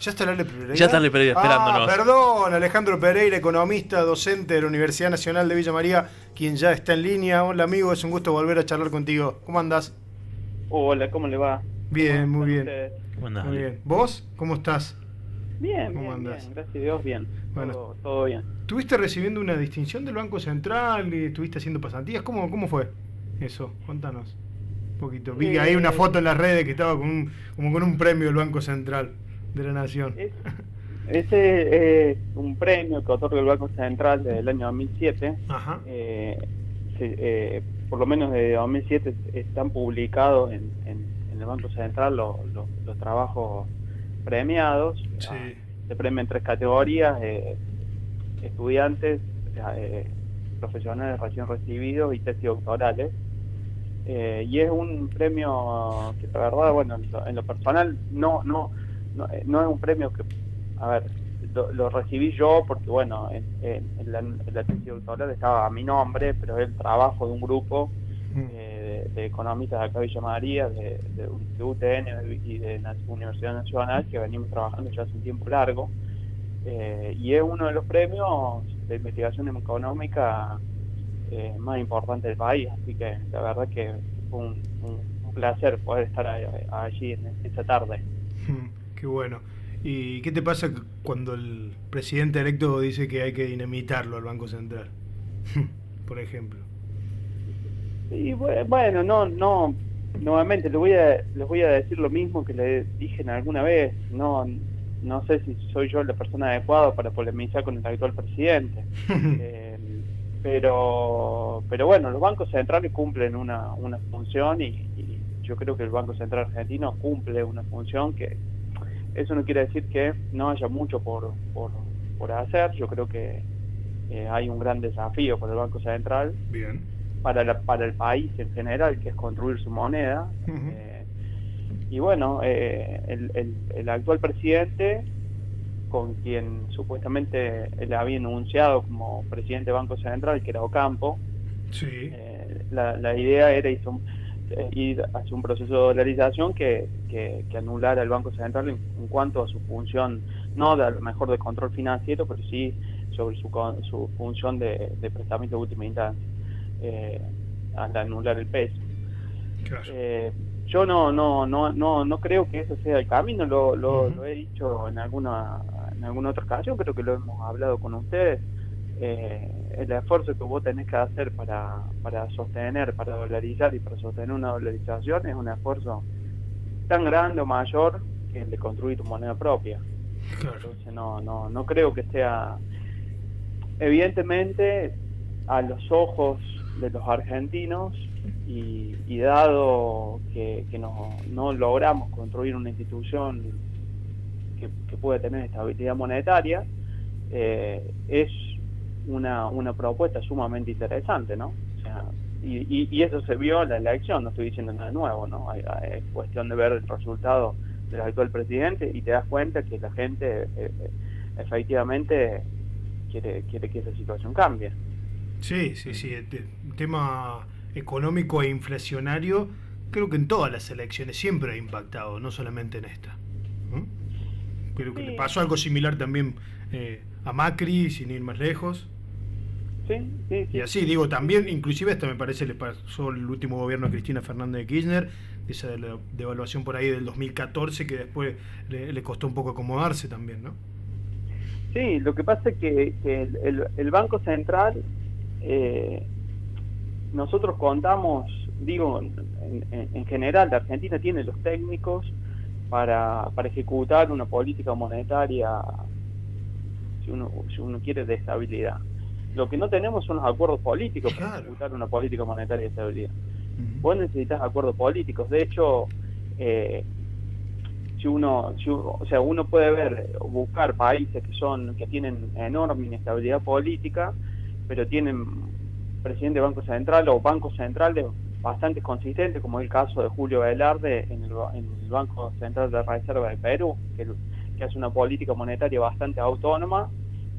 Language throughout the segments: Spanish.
¿Ya está Ale Pereira? Ya está Ale Pereira esperándonos. Perdón, Alejandro Pereira, economista, docente de la Universidad Nacional de Villa María, quien ya está en línea. Hola amigo, es un gusto volver a charlar contigo. ¿Cómo andás? Hola, ¿cómo le va? ¿Cómo Bien, muy están bien. ustedes? ¿Cómo andás, Muy Ale? bien. ¿Vos? ¿Cómo estás? Bien, ¿Cómo bien, andás? bien, gracias a Dios, bien. Bueno, Todo bien. ¿estuviste recibiendo una distinción del Banco Central? ¿Estuviste haciendo pasantías? ¿Cómo fue eso? Contanos un poquito. Vi que hay una foto en las redes que estaba como con un premio del Banco Central de la Nación. Ese es un premio que otorga el Banco Central desde el año 2007. Ajá. Por lo menos desde 2007 están publicados en el Banco Central los trabajos premiados. Sí. Se premian 3 categorías: estudiantes, profesionales recién recibidos y tesis doctorales. Y es un premio que, la verdad, bueno, en lo personal no es un premio que, a ver, lo recibí yo porque, bueno, en la tesis doctoral estaba a mi nombre, pero es el trabajo de un grupo de economistas de acá de Villa María, de UTN y de la Universidad Nacional, que venimos trabajando ya hace un tiempo largo, y es uno de los premios de investigación económica más importantes del país, así que la verdad que fue un placer poder estar allí en esa tarde. Qué bueno. ¿Y qué te pasa cuando el presidente electo dice que hay que dinamitarlo al Banco Central? Por ejemplo. Y bueno, no, nuevamente les voy a decir lo mismo que les dije alguna vez. No sé si soy yo la persona adecuada para polemizar con el actual presidente. Pero bueno, los bancos centrales cumplen una función y yo creo que el Banco Central Argentino cumple una función que eso no quiere decir que no haya mucho por hacer. Yo creo que hay un gran desafío para el Banco Central. Bien. Para el país en general, que es construir su moneda. Y bueno, el actual presidente, con quien supuestamente él había enunciado como presidente del Banco Central, que era Ocampo, sí. La idea era ir hacia un proceso de dolarización que anulara el Banco Central en cuanto a su función, no a lo mejor de control financiero, pero sí sobre su función de prestamiento de última instancia. Al anular el peso. Claro. Yo no creo que eso sea el camino, lo he dicho en alguna otra ocasión, creo que lo hemos hablado con ustedes. El esfuerzo que vos tenés que hacer para sostener, para dolarizar y para sostener una dolarización es un esfuerzo tan grande o mayor que el de construir tu moneda propia. Claro. Entonces no creo que sea, evidentemente, a los ojos de los argentinos y dado que no logramos construir una institución que pueda tener estabilidad monetaria, es una propuesta sumamente interesante, ¿no? O sea, y eso se vio en la elección, no estoy diciendo nada nuevo, ¿no? Es cuestión de ver el resultado del actual presidente y te das cuenta que la gente efectivamente quiere que esa situación cambie. Sí. El tema económico e inflacionario creo que en todas las elecciones siempre ha impactado, no solamente en esta. Creo que le pasó algo similar también a Macri, sin ir más lejos. Sí. Y así, digo, también, inclusive esta me parece le pasó el último gobierno a Cristina Fernández de Kirchner, esa de la devaluación por ahí del 2014, que después le costó un poco acomodarse también, ¿no? Sí, lo que pasa es que el Banco Central, nosotros contamos, digo, en general, la Argentina tiene los técnicos para ejecutar una política monetaria, si uno quiere, de estabilidad. Lo que no tenemos son los acuerdos políticos para ejecutar una política monetaria de estabilidad. Vos necesitas acuerdos políticos. De hecho, uno puede ver o buscar países que tienen enorme inestabilidad política, pero tienen presidente de Banco Central o bancos centrales bastante consistentes, como es el caso de Julio Velarde en el Banco Central de la Reserva de Perú, que hace una política monetaria bastante autónoma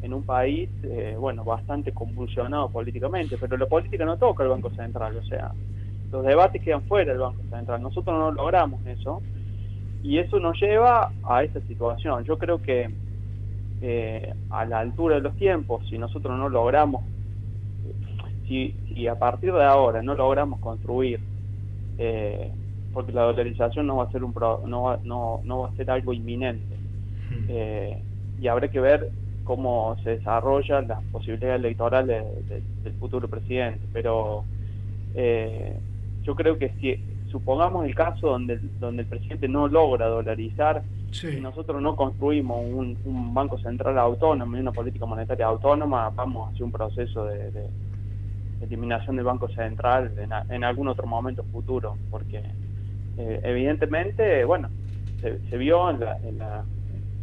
en un país, bastante convulsionado políticamente, pero la política no toca el Banco Central, o sea, los debates quedan fuera del Banco Central. Nosotros no logramos eso, Y eso nos lleva a esta situación. Yo creo que a la altura de los tiempos, si nosotros no logramos, si a partir de ahora no logramos construir, porque la dolarización no va a ser no va a ser algo inminente, y habrá que ver cómo se desarrollan las posibilidades electorales del futuro presidente, pero yo creo que si supongamos el caso donde el presidente no logra dolarizar, y nosotros no construimos un banco central autónomo y una política monetaria autónoma, vamos hacia un proceso de eliminación del banco central en algún otro momento futuro, porque evidentemente, bueno, se vio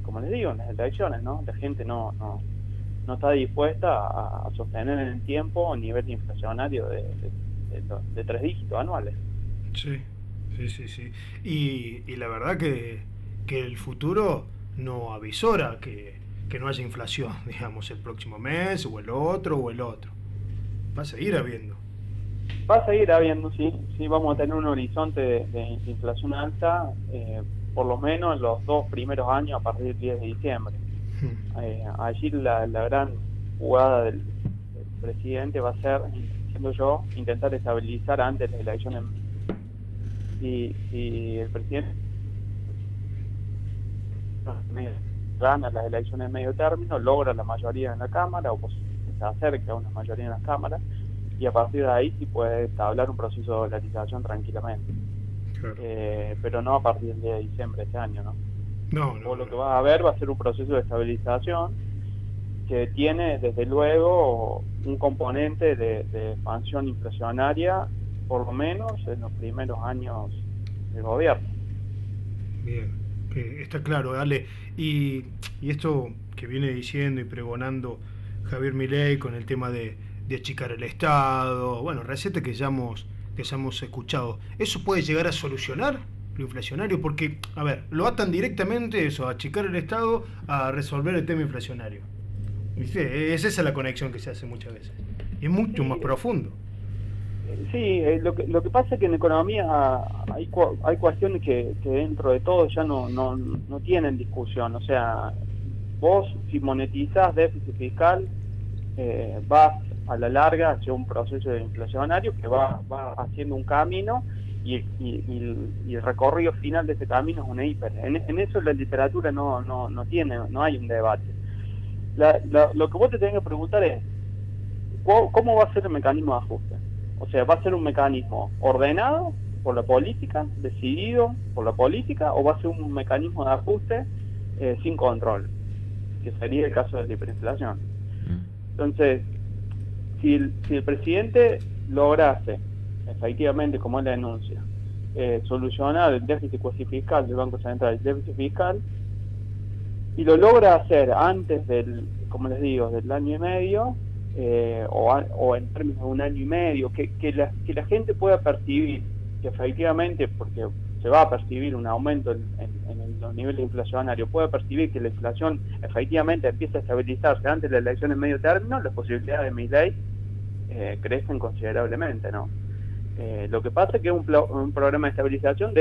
como les digo, en las elecciones, ¿no? La gente no está dispuesta a sostener en el tiempo un nivel inflacionario de 3 dígitos anuales. Sí. Y la verdad que el futuro no avisora que no haya inflación, digamos, el próximo mes, o el otro. Va a seguir habiendo. Va a seguir habiendo, sí, vamos a tener un horizonte de inflación alta, por lo menos en los 2 primeros años a partir del 10 de diciembre. Allí la gran jugada del presidente va a ser, siendo yo, intentar estabilizar antes de las elecciones. Y el presidente gana las elecciones de medio término, logra la mayoría en la Cámara, o se acerca a una mayoría en la Cámara, y a partir de ahí sí puede establecer un proceso de dolarización tranquilamente. Claro. Pero no a partir del 10 de diciembre de este año, ¿no? No. Lo que va a haber va a ser un proceso de estabilización que tiene, desde luego, un componente de expansión inflacionaria, por lo menos en los primeros años del gobierno. Bien, está claro, Ale. Y esto que viene diciendo y pregonando Javier Milei con el tema de achicar el Estado, bueno, recetas que ya hemos escuchado, ¿eso puede llegar a solucionar lo inflacionario? Porque, a ver, lo atan directamente eso, a achicar el Estado, a resolver el tema inflacionario. ¿Viste? Es esa la conexión que se hace muchas veces. Y es mucho más profundo. Sí, lo que pasa es que en economía hay cuestiones que dentro de todo ya no tienen discusión. O sea, vos si monetizás déficit fiscal, vas a la larga hacia un proceso inflacionario que va haciendo un camino, y el recorrido final de ese camino es una hiper. En eso la literatura no hay un debate. Lo que vos te tenés que preguntar es ¿cómo va a ser el mecanismo de ajuste? O sea, ¿va a ser un mecanismo ordenado por la política, decidido por la política, o va a ser un mecanismo de ajuste sin control, que sería el caso de la hiperinflación? Entonces, si el presidente lograse, efectivamente, como él denuncia, solucionar el déficit fiscal del Banco Central, el déficit fiscal, y lo logra hacer antes como les digo, del año y medio, o en términos de un año y medio, que la gente pueda percibir que efectivamente, porque se va a percibir un aumento en los niveles inflacionarios, puede percibir que la inflación efectivamente empieza a estabilizarse antes de la elección en medio término, las posibilidades de Milei crecen considerablemente, ¿no? Lo que pasa es que es un programa de estabilización,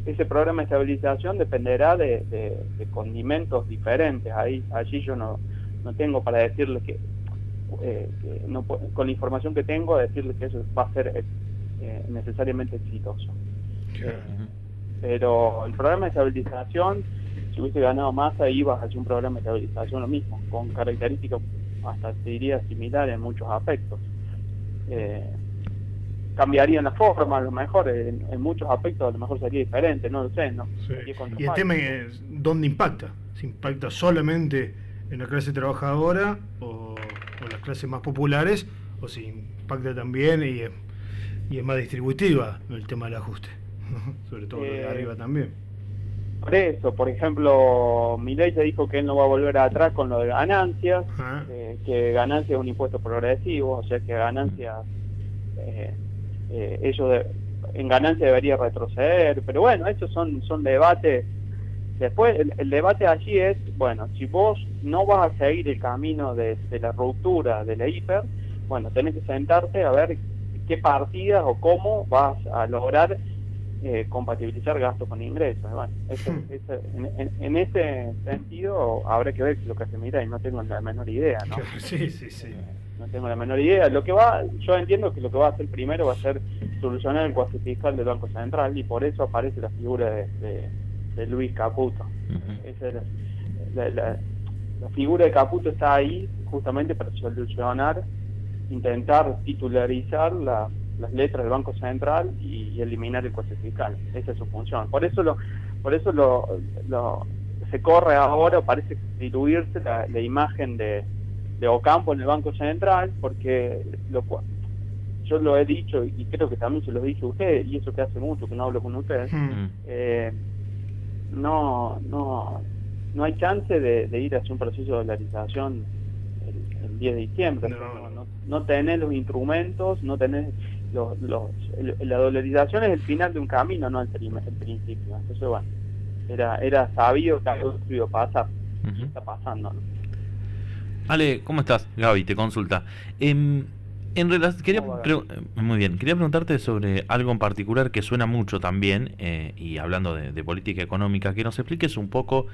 ese programa de estabilización dependerá de condimentos diferentes. Allí yo no tengo para decirles que no, con la información que tengo, decirles que eso va a ser necesariamente exitoso. Pero el programa de estabilización, si hubiese ganado Massa, ibas hacia un programa de estabilización lo mismo, con características hasta te diría similares en muchos aspectos. Cambiarían la forma, a lo mejor en muchos aspectos a lo mejor sería diferente, no lo sé, ¿no? Sí. Y el tema es ¿dónde impacta? ¿Se impacta solamente en la clase trabajadora o las clases más populares, o si impacta también y es más distributiva el tema del ajuste, sobre todo de arriba también? Por eso, por ejemplo, Milei ya dijo que él no va a volver atrás con lo de ganancias, que ganancias es un impuesto progresivo, o sea que ganancias, en ganancias debería retroceder, pero bueno, esos son debates. Después el debate allí es, bueno, si vos no vas a seguir el camino de la ruptura de la hiper, bueno, tenés que sentarte a ver qué partidas o cómo vas a lograr compatibilizar gastos con ingresos. Bueno, en ese sentido habrá que ver lo que hace Milei, no tengo la menor idea, ¿no? Sí. No tengo la menor idea. Yo entiendo que lo que va a hacer primero va a ser solucionar el cuasi fiscal del Banco Central, y por eso aparece la figura de Luis Caputo. Esa es la figura de Caputo está ahí justamente para solucionar, intentar titularizar las letras del Banco Central y eliminar el cuasi fiscal. Esa es su función. Por eso se corre ahora, parece diluirse la imagen de Ocampo en el Banco Central, porque yo lo he dicho y creo que también se lo dije a usted, y eso que hace mucho que no hablo con ustedes, no hay chance de ir hacia un proceso de dolarización el 10 de diciembre. No tenés los instrumentos, no tenés la dolarización es el final de un camino, no el principio. Entonces, bueno, era sabido que algo iba a pasar. Está pasando, ¿no? Ale, ¿cómo estás? Gaby te consulta. Muy bien, quería preguntarte sobre algo en particular que suena mucho también, y hablando de política económica, que nos expliques un poco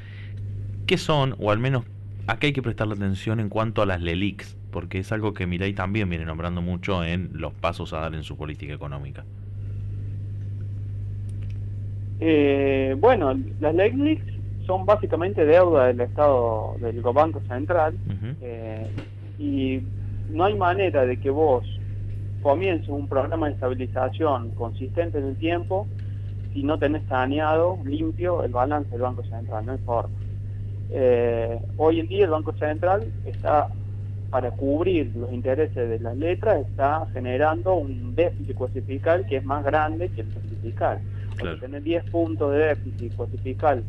qué son, o al menos a qué hay que prestarle atención en cuanto a las LELIQs, porque es algo que Milei también viene nombrando mucho en los pasos a dar en su política económica. Bueno, las LELIQs son básicamente deuda del Estado, del Banco Central, y no hay manera de que vos comiences un programa de estabilización consistente en el tiempo si no tenés saneado, limpio, el balance del Banco Central. No hay forma. Hoy en día el Banco Central está, para cubrir los intereses de las letras, está generando un déficit cuasi fiscal que es más grande que el déficit fiscal. Claro. O sea, tener 10 puntos de déficit cuasi fiscal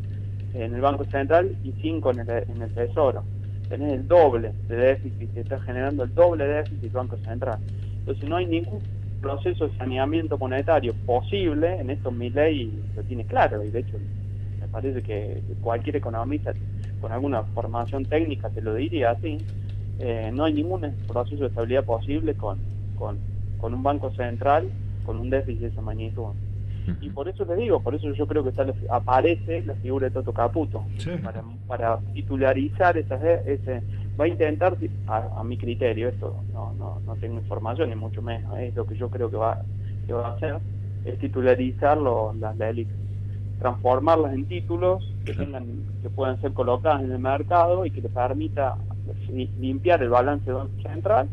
en el Banco Central y 5 en el Tesoro. Tenés el doble de déficit, se está generando el doble de déficit el Banco Central. Entonces no hay ningún proceso de saneamiento monetario posible. En esto Milei lo tiene claro, y de hecho me parece que cualquier economista con alguna formación técnica te lo diría así. No hay ningún proceso de estabilidad posible con un Banco Central con un déficit de esa magnitud. Y por eso por eso yo creo que aparece la figura de Toto Caputo, sí, para titularizar va a intentar, a mi criterio, esto no tengo información ni mucho menos, es lo que yo creo que va a hacer, es titularizar las LELIQs, transformarlas en títulos que puedan ser colocadas en el mercado y que le permita limpiar el balance del Banco Central.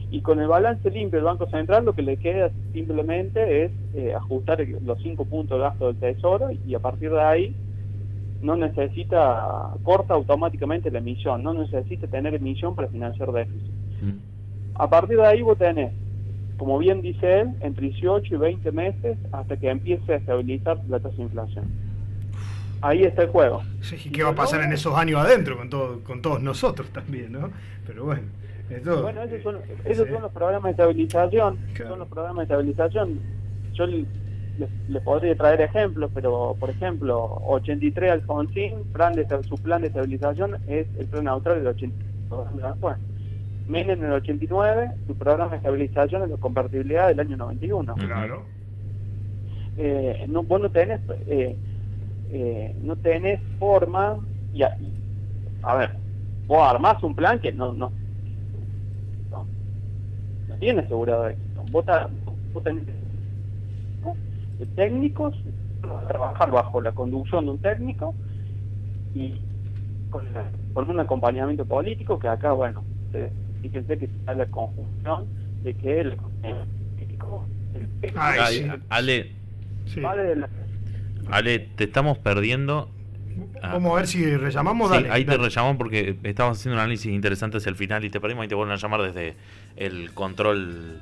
Y con el balance limpio del Banco Central lo que le queda simplemente es ajustar los 5 puntos de gasto del Tesoro, y a partir de ahí corta automáticamente la emisión, no necesita tener emisión para financiar déficit. A partir de ahí vos tenés, como bien dice él, entre 18 y 20 meses hasta que empiece a estabilizar la tasa de inflación. Ahí está el juego. Sí, ¿y qué va a pasar en esos años adentro con todos nosotros también, no? Pero bueno. Bueno, esos son los programas de estabilización. Claro. Son los programas de estabilización. Yo les podría traer ejemplos, pero por ejemplo, 83 Alfonsín, su plan de estabilización es el plan neutral del 82. Menem en el 89, su programa de estabilización es la convertibilidad del año 91. Claro. Vos no tenés forma, a ver, vos armás un plan que no tiene asegurado de éxito. Vos tenés técnicos, trabajar bajo la conducción de un técnico y con un acompañamiento político, que acá, bueno, fíjense que está la conjunción de que el político... Ale, te estamos perdiendo. Vamos a ver si rellamamos. Sí, ahí te rellamamos porque estábamos haciendo un análisis interesante hacia el final y te perdimos, y te vuelven a llamar desde el control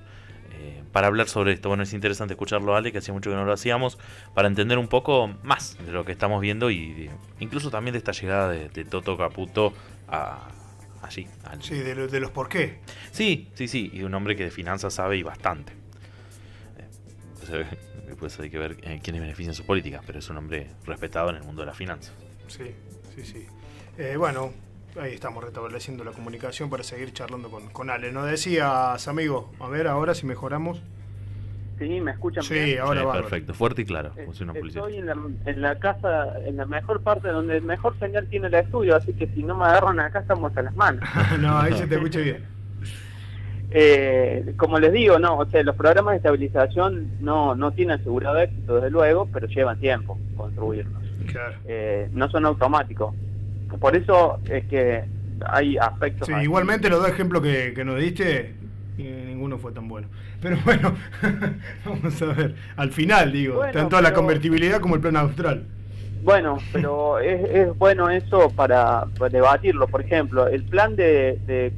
para hablar sobre esto. Bueno, es interesante escucharlo, Ale, que hacía mucho que no lo hacíamos, para entender un poco más de lo que estamos viendo y incluso también de esta llegada de Toto Caputo allí. Sí, de los por qué. Sí, y de un hombre que de finanzas sabe y bastante. Después hay que ver quiénes benefician sus políticas, pero es un hombre respetado en el mundo de las finanzas. Sí. Bueno, ahí estamos restableciendo la comunicación para seguir charlando con Ale. ¿Nos decías, amigo? A ver ahora si mejoramos. Sí, ¿me escuchan Sí, bien? ahora Sí, va. perfecto, fuerte y claro. Puse una publicidad. Estoy en la casa, en la mejor parte donde mejor señal tiene el estudio, así que si no me agarran acá estamos a las manos. No, ahí se te escucha bien. Como les digo, no, o sea, los programas de estabilización no tienen asegurado éxito, desde luego, pero llevan tiempo construirlos. Claro. No son automáticos. Por eso es que hay aspectos... Sí, así. igualmente los dos ejemplos que nos diste, y ninguno fue tan bueno. Pero bueno, vamos a ver. Al final, digo, Bueno, tanto la pero- convertibilidad como el plan austral. Bueno, pero es bueno eso para debatirlo. Por ejemplo, el plan de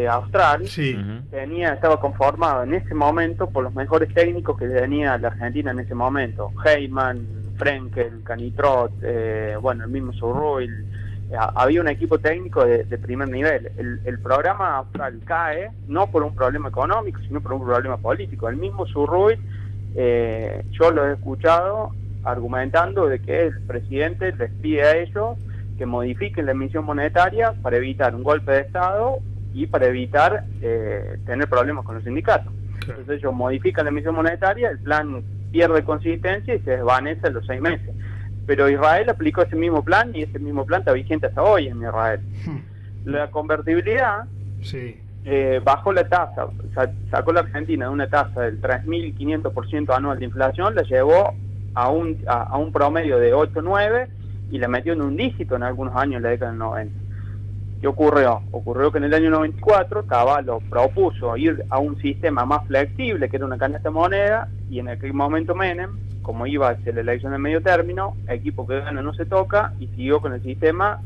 Austral Sí. Ujú. estaba conformado en ese momento por los mejores técnicos que tenía la Argentina en ese momento. Heyman, Frenkel, Canitrot, bueno, el mismo Surruil. Había un equipo técnico de primer nivel. El programa Austral cae no por un problema económico, sino por un problema político. El mismo Surruil, yo lo he escuchado argumentando de que el presidente les pide a ellos que modifiquen la emisión monetaria para evitar un golpe de Estado y para evitar tener problemas con los sindicatos. Claro. Entonces ellos modifican la emisión monetaria, el plan pierde consistencia y se desvanece a los 6 meses. Pero Israel aplicó ese mismo plan y ese mismo plan está vigente hasta hoy en Israel. La convertibilidad Sí. bajó la tasa, sacó la Argentina de una tasa del 3.500% anual de inflación, la llevó a un promedio de 8,9 y la metió en un dígito en algunos años en la década del 90. ¿Qué ocurrió? Ocurrió que en el año 94 Cavallo propuso ir a un sistema más flexible, que era una canasta de moneda, y en aquel momento Menem, como iba hacia la elección de medio término, equipo que gana no se toca, y siguió con el sistema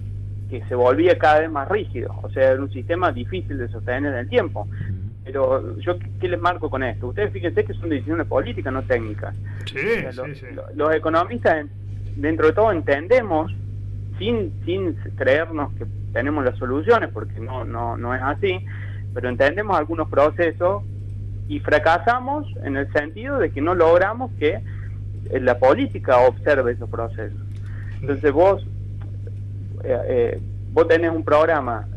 que se volvía cada vez más rígido. O sea, era un sistema difícil de sostener en el tiempo. Pero yo, ¿qué les marco con esto? Ustedes fíjense que son decisiones políticas, no técnicas. Sí, O sea, sí. los economistas, dentro de todo, entendemos, sin creernos que tenemos las soluciones, porque no es así, pero entendemos algunos procesos y fracasamos en el sentido de que no logramos que la política observe esos procesos. Entonces vos tenés un programa,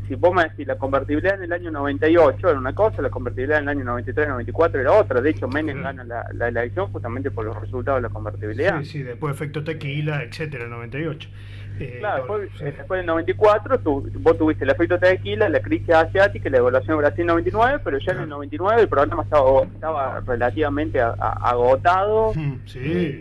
si vos me decís la convertibilidad en el año 98 era una cosa, la convertibilidad en el año 93, 94 era otra. De hecho, Menem gana la elección justamente por los resultados de la convertibilidad. Sí, después efecto tequila, etcétera, 98. Claro, sí. después del 94 vos tuviste el efecto tequila, la crisis asiática y la devaluación de Brasil 99, pero ya en el 99 el programa estaba relativamente agotado, Sí.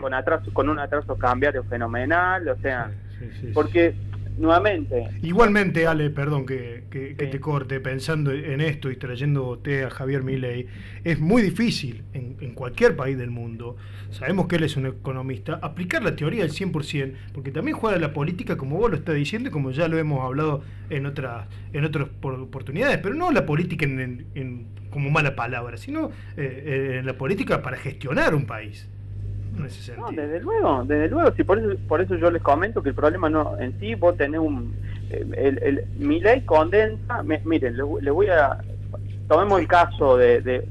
con un atraso cambiario fenomenal, o sea, Sí. porque nuevamente... Igualmente, Ale, perdón que Sí. te corte, pensando en esto y trayéndote a Javier Milei, es muy difícil en cualquier país del mundo, sabemos que él es un economista, aplicar la teoría al 100%, porque también juega la política, como vos lo estás diciendo, y como ya lo hemos hablado en otras oportunidades, pero no la política como mala palabra, sino en la política para gestionar un país. En ese sentido. No, desde luego, sí, por eso yo les comento que el problema no en sí, vos tenés Milei condensa, miren, le voy a tomemos el caso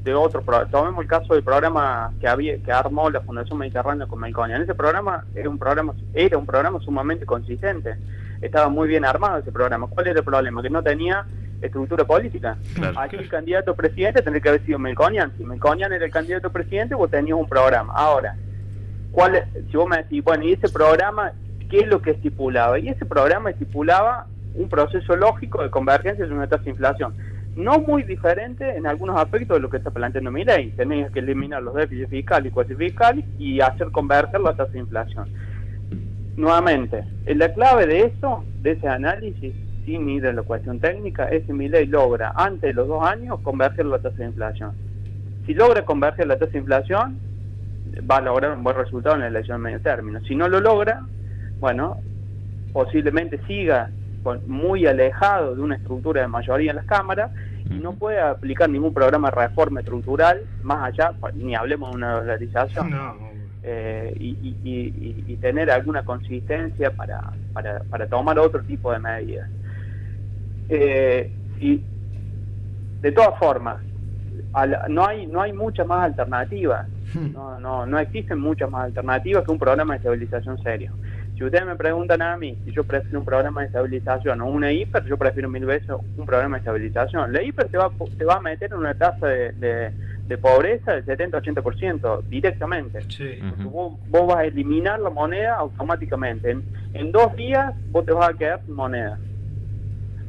tomemos el caso del programa que armó la Fundación Mediterránea con Melconian. Ese programa era un programa sumamente consistente, estaba muy bien armado ese programa. ¿Cuál era el problema? Que no tenía estructura política. Claro. Aquí el candidato a presidente tendría que haber sido Melconian. Si Melconian era el candidato a presidente, vos tenías un programa. Ahora, si vos me decís, bueno, ¿y ese programa qué es lo que estipulaba? Y ese programa estipulaba un proceso lógico de convergencia de una tasa de inflación, no muy diferente en algunos aspectos de lo que está planteando Milei. Tenés que eliminar los déficits fiscales y cuasifiscales y hacer converger la tasa de inflación. Nuevamente, la clave de eso, de ese análisis, sin ir a la cuestión técnica, es que Milei logra, antes de los 2 años, converger la tasa de inflación. Si logra converger la tasa de inflación, va a lograr un buen resultado en la elección de medio término. Si no lo logra, bueno, posiblemente siga muy alejado de una estructura de mayoría en las cámaras y no puede aplicar ningún programa de reforma estructural más allá, ni hablemos de una dolarización, No. y tener alguna consistencia para tomar otro tipo de medidas. Y de todas formas, no hay muchas más alternativas. No existen muchas más alternativas que un programa de estabilización serio. Si ustedes me preguntan a mí si yo prefiero un programa de estabilización o una hiper, yo prefiero 1000 veces un programa de estabilización. La hiper te va a meter en una tasa de de pobreza del 70-80% directamente. Sí. Porque vos vas a eliminar la moneda automáticamente. En 2 días vos te vas a quedar sin moneda.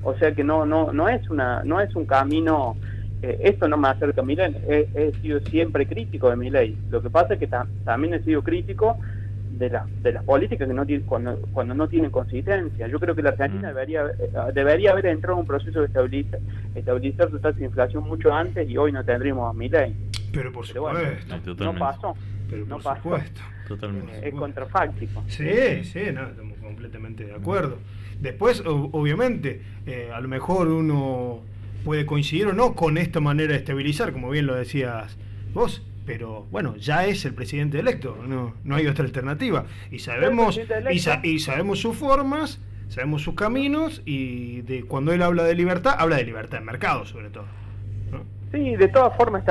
O sea que no es un camino. Esto no me acerca a Milei. He sido siempre crítico de Milei. Lo que pasa es que también he sido crítico de las políticas que no tienen, cuando no tienen consistencia. Yo creo que la Argentina debería haber entrado en un proceso de estabilizar su tasa de inflación mucho antes, y hoy no tendríamos a Milei. Pero por Pero bueno, supuesto. no pasó. Pero no por pasó. supuesto. Totalmente. Es contrafáctico. Sí, no, estamos completamente de acuerdo. Después, obviamente, a lo mejor uno puede coincidir o no con esta manera de estabilizar, como bien lo decías vos, pero bueno, ya es el presidente electo, no hay otra alternativa. Y sabemos, y sabemos sus formas, sabemos sus caminos, y cuando él habla de libertad de mercado sobre todo, ¿no? Sí, de todas formas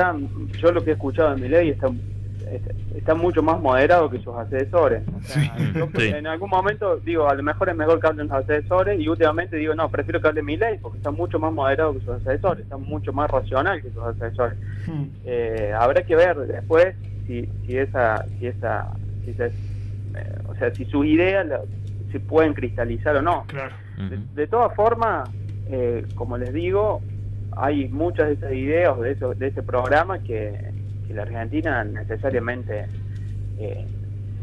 yo lo que he escuchado de Milei está mucho más moderado que sus asesores. O sea, Sí. En algún momento digo, a lo mejor es mejor que hablen los asesores, y últimamente digo, no, prefiero que hable Milei porque está mucho más moderado que sus asesores, está mucho más racional que sus asesores. Habrá que ver después si sus ideas se pueden cristalizar o no. Claro. De todas formas, como les digo, hay muchas de esas ideas de ese programa que la Argentina necesariamente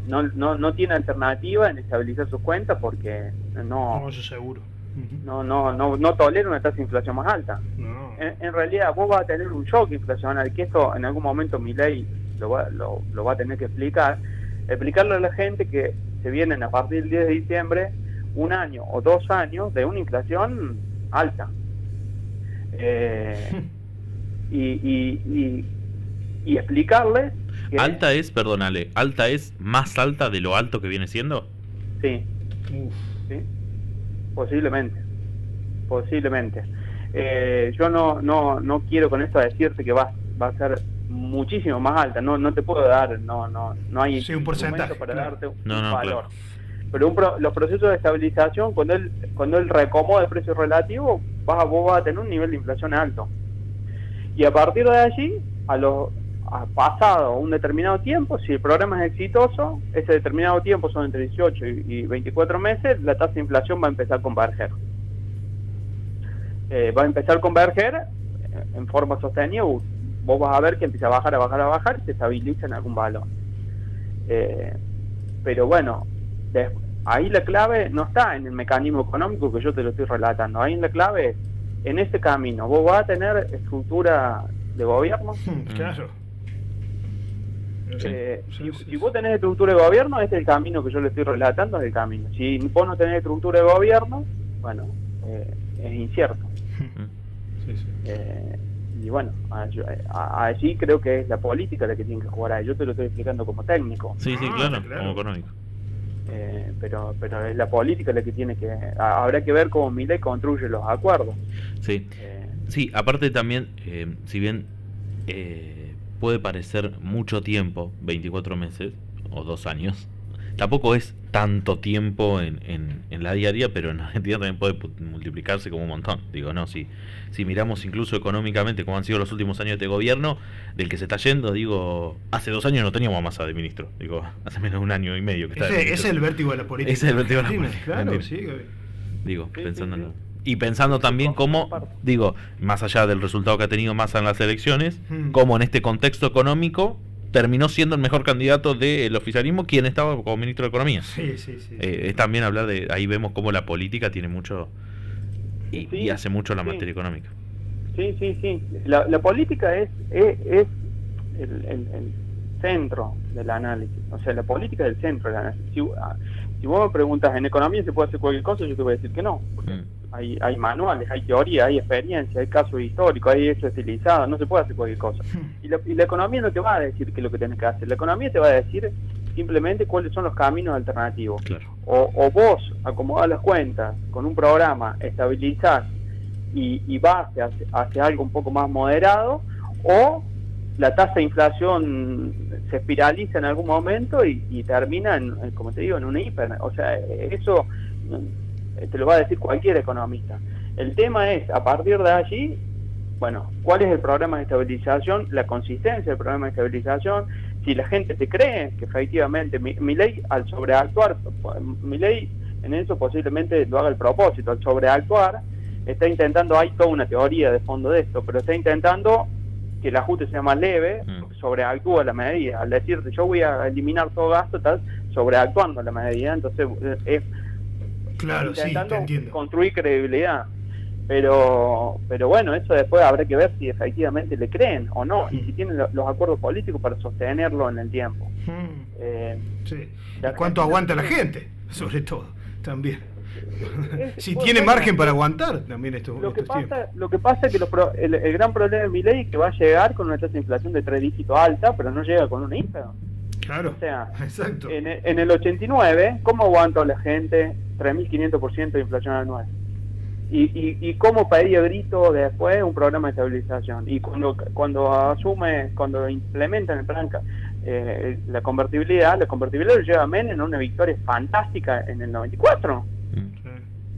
no tiene alternativa en estabilizar sus cuentas, porque No, eso seguro. no tolera una tasa de inflación más alta. No. En realidad vos vas a tener un shock inflacional, que esto en algún momento Milei lo va a tener que explicarle a la gente que se vienen a partir del 10 de diciembre 1 año o 2 años de una inflación alta. Y explicarles que Alta es, perdónale, alta es más alta de lo alto que viene siendo. sí, Uf. ¿sí? Posiblemente. Yo no quiero con esto decirte que va a ser muchísimo más alta. No te puedo dar, no hay Sí, un porcentaje, para claro. darte un No, valor. claro. Pero los procesos de estabilización, cuando él recomoda el precio relativo, vos vas a tener un nivel de inflación alto. Y a partir de allí, pasado un determinado tiempo, si el programa es exitoso, ese determinado tiempo son entre 18 y 24 meses, la tasa de inflación va a empezar a converger. Va a empezar a converger en forma sostenida. Vos vas a ver que empieza a bajar y se estabiliza en algún valor. Pero bueno, ahí la clave no está en el mecanismo económico que yo te lo estoy relatando. Ahí la clave es en ese camino. Vos vas a tener estructura de gobierno. Claro. Si vos tenés estructura de gobierno, este es el camino que yo le estoy relatando, es el camino. Si vos no tenés estructura de gobierno, bueno, es incierto. Y bueno, allí creo que es la política la que tiene que jugar ahí. Yo te lo estoy explicando como técnico. Sí, claro, como económico. Pero es la política la que tiene que... Habrá que ver cómo Milei construye los acuerdos. Sí, sí, aparte también, si bien puede parecer mucho tiempo, 24 meses o 2 años, tampoco es tanto tiempo en la día a día, pero en Argentina también puede multiplicarse como un montón. Digo, no, si miramos incluso económicamente cómo han sido los últimos años de este gobierno, del que se está yendo, digo, hace 2 años no teníamos a Massa de ministro, digo, hace menos de 1 año y medio que está de ministro. Ese es el vértigo de la política. Ese es el vértigo de la política. Claro, sí. Digo, Sí, pensando sí. en y pensando también cómo, digo, más allá del resultado que ha tenido Massa en las elecciones, cómo en este contexto económico terminó siendo el mejor candidato del oficialismo, quien estaba como ministro de Economía. Sí. Es también hablar de, ahí vemos cómo la política tiene mucho y hace mucho la materia económica. Sí. La política es el centro del análisis. O sea, la política es el centro del análisis. Si vos me preguntas, ¿en economía se puede hacer cualquier cosa? Yo te voy a decir que no. Porque hay manuales, hay teoría, hay experiencia, hay casos históricos, hay hechos estilizados, no se puede hacer cualquier cosa. Y la economía no te va a decir qué es lo que tenés que hacer. La economía te va a decir simplemente cuáles son los caminos alternativos. Claro. O vos acomodás las cuentas con un programa, estabilizás y vas hacia algo un poco más moderado, o la tasa de inflación se espiraliza en algún momento y termina, como te digo, en una hiper. O sea, eso te lo va a decir cualquier economista. El tema es, a partir de allí, bueno, ¿cuál es el programa de estabilización? La consistencia del programa de estabilización. Si la gente te cree que efectivamente Milei al sobreactuar, Milei en eso posiblemente lo haga el propósito, al sobreactuar, está intentando, hay toda una teoría de fondo de esto, pero está intentando que el ajuste sea más leve, sobreactúa la medida. Al decirte yo voy a eliminar todo gasto, estás sobreactuando la medida, entonces es claro, sí, te entiendo. Construir credibilidad. Pero bueno, eso después habrá que ver si efectivamente le creen o no, y si tienen los acuerdos políticos para sostenerlo en el tiempo. Sí. ¿Y cuánto aguanta la gente? Sobre todo, también. Si tiene margen para aguantar, también esto. Lo que pasa es que el gran problema de Milei es que va a llegar con una tasa de inflación de 3 dígitos alta, pero no llega con un IPA. Claro, o sea, exacto. En el 89, ¿cómo aguantó la gente 3.500% de inflación anual? Y cómo pedía grito después un programa de estabilización. Y cuando implementan el plan la convertibilidad lo lleva a Menem a una victoria fantástica en el 94.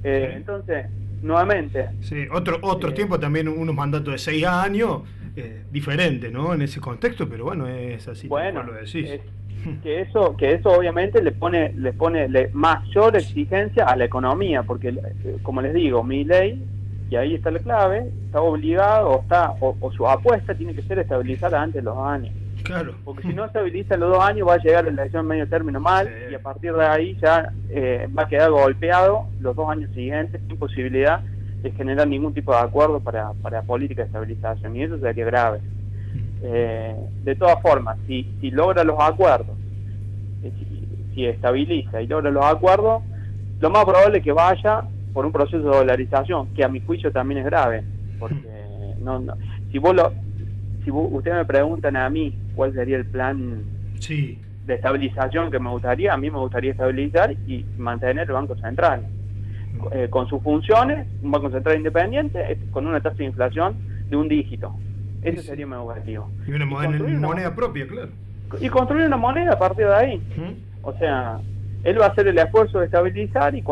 Entonces, nuevamente... Sí, otro tiempo también, unos mandatos de 6 años, diferente, ¿no? En ese contexto, pero bueno, es así, bueno, lo decís. Que eso obviamente le pone mayor exigencia a la economía, porque como les digo, Milei, y ahí está la clave, está obligado o su apuesta tiene que ser estabilizar antes de los 2 años. Claro. Porque si no estabiliza los 2 años va a llegar a la elección medio término mal, sí. Y a partir de ahí ya va a quedar golpeado los 2 años siguientes sin posibilidad de generar ningún tipo de acuerdo para política de estabilización, y eso sería grave. De todas formas, si logra los acuerdos, si estabiliza y logra los acuerdos, lo más probable es que vaya por un proceso de dolarización, que a mi juicio también es grave, porque si ustedes me preguntan a mí cuál sería el plan de estabilización que me gustaría, a mí me gustaría estabilizar y mantener el Banco Central con sus funciones, un Banco Central independiente, con una tasa de inflación de 1 dígito. Ese sería mi objetivo. Y una moneda propia, claro. Y construir una moneda a partir de ahí. O sea, él va a hacer el esfuerzo de estabilizar, y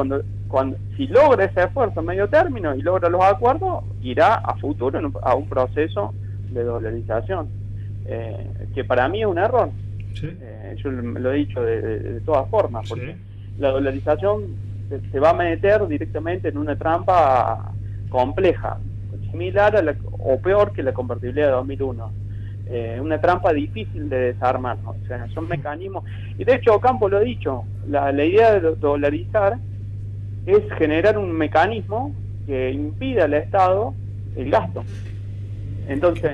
si logra ese esfuerzo a medio término y logra los acuerdos, irá a futuro a un proceso de dolarización, que para mí es un error. Sí. Yo lo he dicho de todas formas, porque la dolarización se va a meter directamente en una trampa compleja, similar o peor que la convertibilidad de 2001. Una trampa difícil de desarmar, ¿no? O sea, son mecanismos, y de hecho Ocampo lo ha dicho, la idea de dolarizar es generar un mecanismo que impida al Estado el gasto. Entonces,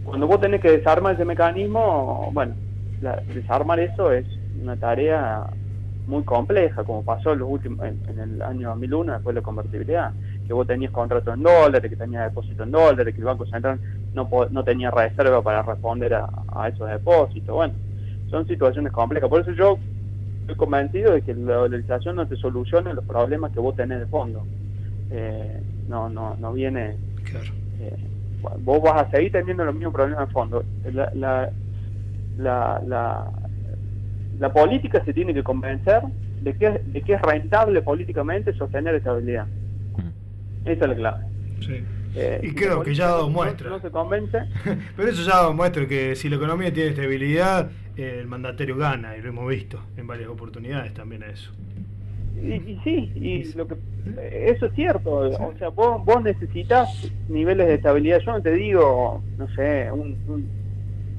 cuando vos tenés que desarmar ese mecanismo, bueno, desarmar eso es una tarea muy compleja, como pasó en el año 2001, después de la convertibilidad, que vos tenías contratos en dólares, que tenías depósitos en dólares, que el Banco Central no tenía reserva para responder a esos depósitos. Bueno, son situaciones complejas. Por eso yo estoy convencido de que la dolarización no te soluciona los problemas que vos tenés de fondo. No viene... Claro. Vos vas a seguir teniendo los mismos problemas de fondo. La política se tiene que convencer de que es rentable políticamente sostener estabilidad. Esa es la clave. Sí. Y creo que ya ha dado muestra. No se convence. Pero eso ya ha dado muestra que si la economía tiene estabilidad, el mandatario gana, y lo hemos visto en varias oportunidades también eso. Eso es cierto. O sea, vos necesitas niveles de estabilidad. Yo no te digo, no sé,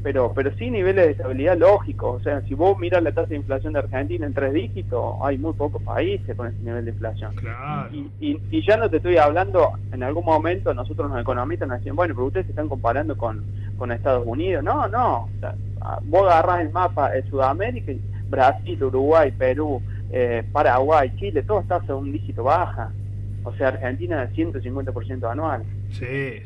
pero sí niveles de estabilidad lógicos. O sea, si vos miras la tasa de inflación de Argentina en 3 dígitos, hay muy pocos países con ese nivel de inflación. Claro. Y ya no te estoy hablando, en algún momento nosotros los economistas nos decían, bueno, pero ustedes se están comparando con Estados Unidos. No, o sea, vos agarrás el mapa de Sudamérica, Brasil, Uruguay, Perú, Paraguay, Chile, todos están a un dígito baja. O sea, Argentina es 150% anual. Sí.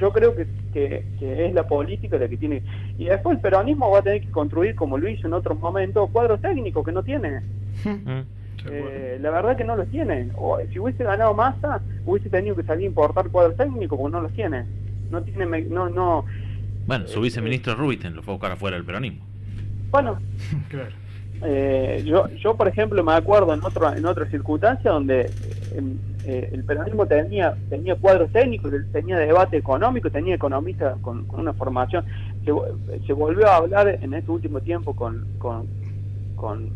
Yo creo que es la política la que tiene. Y después el peronismo va a tener que construir, como lo hizo en otros momentos, cuadros técnicos que no tiene. La verdad que no los tiene. Si hubiese ganado Massa, hubiese tenido que salir a importar cuadros técnicos, porque no los tiene. No tiene. Bueno, su viceministro Rubiten lo fue a buscar afuera del peronismo. Bueno, claro. Yo por ejemplo me acuerdo en otra circunstancia donde el peronismo tenía cuadros técnicos, tenía debate económico, tenía economistas con una formación. Se volvió a hablar en este último tiempo con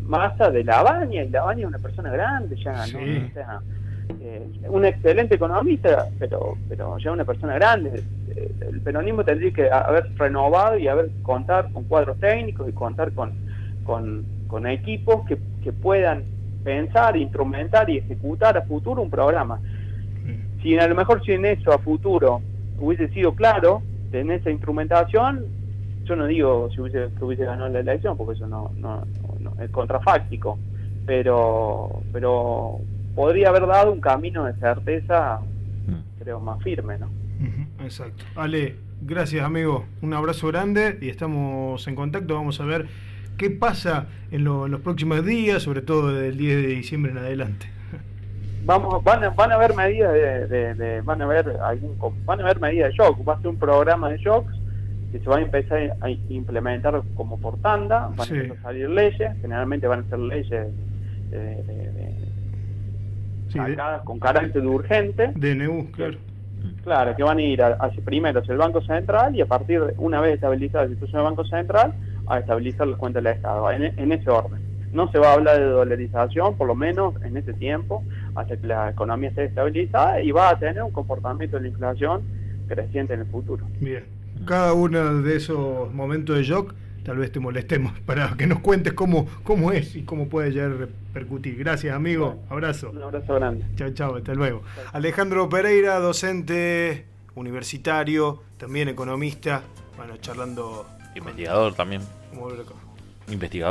Massa de Labaña, y Labaña es una persona grande ya, sí. ¿no? O sea, un excelente economista, pero ya una persona grande. El peronismo tendría que haber renovado y contar con cuadros técnicos y contar con equipos que puedan pensar, instrumentar y ejecutar a futuro un programa. Si a lo mejor si en eso a futuro hubiese sido claro en esa instrumentación, yo no digo que hubiese ganado la elección, porque eso no es contrafáctico, pero podría haber dado un camino de certeza, creo, más firme, ¿no? Exacto. Ale, gracias, amigo. Un abrazo grande y estamos en contacto. Vamos a ver qué pasa en los próximos días, sobre todo del 10 de diciembre en adelante. Van a haber medidas van a haber medidas de shock. Va a ser un programa de shocks que se va a empezar a implementar como por tanda. Van a empezar a salir leyes, generalmente van a ser leyes con carácter de urgente. DNU, claro. Claro, que van a ir primero hacia el Banco Central, y a partir de una vez estabilizada la situación del Banco Central, a estabilizar las cuentas del Estado, en ese orden. No se va a hablar de dolarización, por lo menos en ese tiempo, hasta que la economía esté estabilizada, y va a tener un comportamiento de la inflación creciente en el futuro. Bien. Cada uno de esos momentos de shock, tal vez te molestemos para que nos cuentes cómo es y cómo puede llegar a repercutir. Gracias, amigo. Abrazo. Un abrazo grande. Chao, hasta luego. Alejandro Pereira, docente universitario, también economista, bueno, charlando. Investigador también. Investigador.